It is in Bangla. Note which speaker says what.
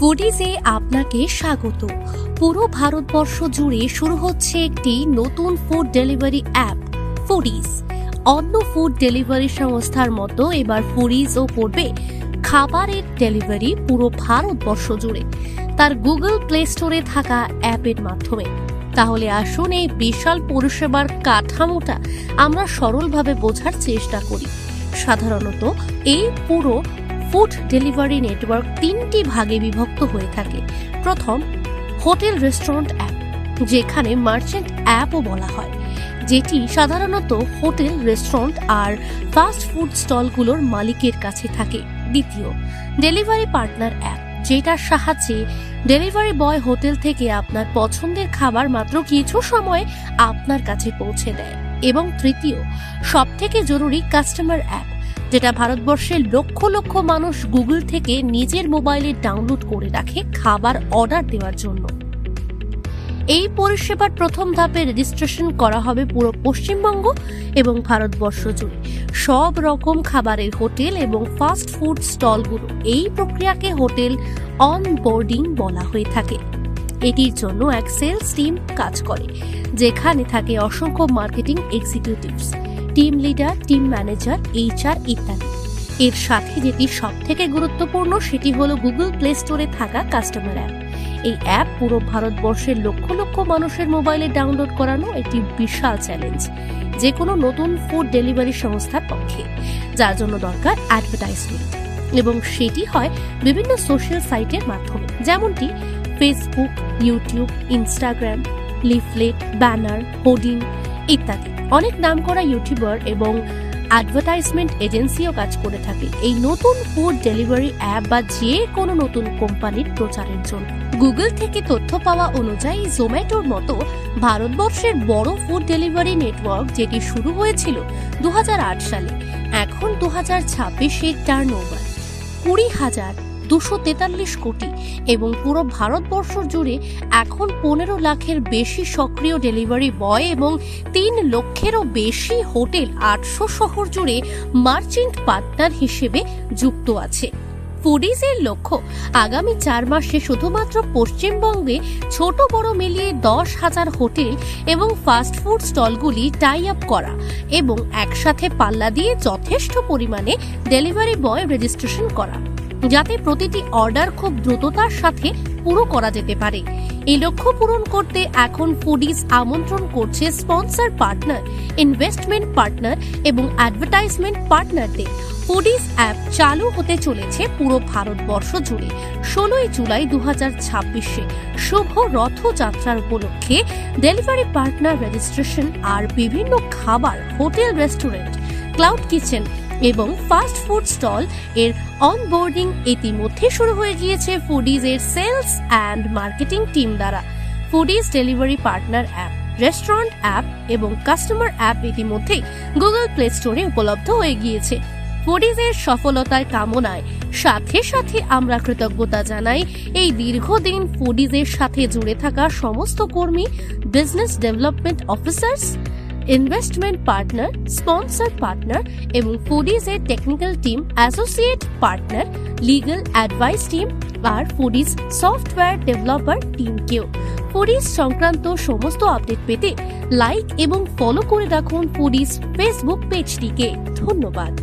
Speaker 1: ফুডিজে আপনাকে স্বাগত। পুরো ভারতবর্ষ জুড়ে শুরু হচ্ছে একটি নতুন ফুড ডেলিভারি অ্যাপ ফুডিজ। অন্য ফুড ডেলিভারি সংস্থার মতো এবার ফুডিজও করবে খাবারের ডেলিভারি পুরো ভারতবর্ষ জুড়ে, তার গুগল প্লে স্টোরে থাকা অ্যাপের মাধ্যমে। তাহলে আসুন এই বিশাল পরিষেবার কাঠামোটা আমরা সরলভাবে বোঝার চেষ্টা করি। সাধারণত এই পুরো ফুড ডেলিভারি নেটওয়ার্ক তিনটি ভাগে বিভক্ত হয়ে থাকে। প্রথম, হোটেল রেস্টুরেন্ট অ্যাপ, যেখানে মার্চেন্ট অ্যাপও বলা হয়, যেটি সাধারণত হোটেল রেস্টুরেন্ট আর ফাস্ট ফুড স্টলগুলোর মালিকের কাছে থাকে। দ্বিতীয়, ডেলিভারি পার্টনার অ্যাপ, যেটার সাহায্যে ডেলিভারি বয় হোটেল থেকে আপনার পছন্দের খাবার মাত্র কিছু সময় আপনার কাছে পৌঁছে দেয়। এবং তৃতীয়, সবথেকে জরুরি, কাস্টমার অ্যাপ, যেটা ভারতবর্ষের লক্ষ লক্ষ মানুষ গুগল থেকে নিজের মোবাইলে ডাউনলোড করে রাখে খাবার অর্ডার দেওয়ার জন্য। এই পরিষেবার প্রথম ধাপে রেজিস্ট্রেশন করা হবে পুরো পশ্চিমবঙ্গ এবং ভারতবর্ষ জুড়ে সব রকম খাবারের হোটেল এবং ফাস্ট ফুড স্টলগুলো। এই প্রক্রিয়াকে হোটেল অনবোর্ডিং বলা হয়ে থাকে। এটির জন্য এক সেলস টিম কাজ করে, যেখানে থাকে অসংখ্য marketing executives, team leader, team manager, HR ইত্যাদি। এর সাথে যেটি সব থেকে গুরুত্বপূর্ণ সেটি হলো গুগল প্লে স্টোরে থাকা কাস্টমার অ্যাপ। এই অ্যাপ পুরো ভারতবর্ষের লক্ষ লক্ষ মানুষের মোবাইলে ডাউনলোড করানো একটি বিশাল চ্যালেঞ্জ যে কোনো নতুন ফুড ডেলিভারি সংস্থার পক্ষে, যার জন্য দরকার অ্যাডভার্টাইজমেন্ট, এবং সেটি হয় বিভিন্ন সোশ্যাল সাইটের মাধ্যমে, যেমনটি Facebook, YouTube, Instagram, leaflet, banner, hoarding ইত্যাদি। অনেক নামকরা ইউটিউবার এবং অ্যাডভার্টাইজমেন্ট এজেন্সিও কাজ করে থাকে এই নতুন ফুড ডেলিভারি অ্যাপ বা যে কোনো নতুন কোম্পানির প্রচারের জন্য। গুগল থেকে তথ্য পাওয়া অনুযায়ী জোম্যাটোর মতো ভারতবর্ষের বড় ফুড ডেলিভারি নেটওয়ার্ক, যেটি শুরু হয়েছিল 2008 সালে, এখন 2026-এর টার্নওভার 20,243 কোটি এবং পুরো ভারতবর্ষ জুড়ে এখন 15 লাখের বেশি সক্রিয় ডেলিভারি বয় এবং 3 লক্ষেরও বেশি হোটেল 800 শহর জুড়ে মার্চেন্ট পার্টনার হিসেবে যুক্ত আছে। ফুডিজের লক্ষ্য আগামী 4 মাসে শুধুমাত্র পশ্চিমবঙ্গে ছোট বড় মিলিয়ে 10,000 হোটেল এবং ফাস্ট ফুড স্টলগুলি টাই আপ করা এবং একসাথে পাল্লা দিয়ে যথেষ্ট পরিমাণে ডেলিভারি বয় রেজিস্ট্রেশন করা, যাতে প্রতিটি অর্ডার খুব দ্রুততার সাথে পুরো করা যেতে পারে। এই লক্ষ্য পূরণ করতে এখন ফুডিজ আমন্ত্রণ করছে স্পন্সর পার্টনার, ইনভেস্টমেন্ট পার্টনার এবং অ্যাডভার্টাইজমেন্ট পার্টনারদের। ফুডিজ অ্যাপ চালু হতে চলেছে পুরো ভারতবর্ষ জুড়ে 16 জুলাই 2026-এ শুভ রথযাত্রার উপলক্ষে। ডেলিভারি পার্টনার রেজিস্ট্রেশন আর বিভিন্ন খাবার, হোটেল, রেস্টুরেন্ট, ক্লাউড কিচেন এবং ফাস্ট ফুড স্টল এর অনবোর্ডিং ইতিমধ্যে শুরু হয়ে গিয়েছে ফুডিজের সেলস অ্যান্ড মার্কেটিং টিম দ্বারা। Foodies delivery partner app, restaurant app এবং কাস্টমার অ্যাপ ইতিমধ্যেই গুগল প্লে স্টোরে উপলব্ধ হয়ে গিয়েছে। ফুডিজের সফলতার কামনায় সাথে সাথে আমরা কৃতজ্ঞতা জানাই এই দীর্ঘদিন ফুডিজের সাথে জুড়ে থাকা সমস্ত কর্মী, business development officers, investment partner, sponsor partner এবং ফুডিজের technical team, associate partner, legal advice team আর ফুডিজ সফটওয়্যার ডেভেলপার টিমকেও। ফুডিজ সংক্রান্ত সমস্ত আপডেট পেতে লাইক এবং ফলো করে রাখুন ফুডিজ ফেসবুক পেজটিকে। ধন্যবাদ।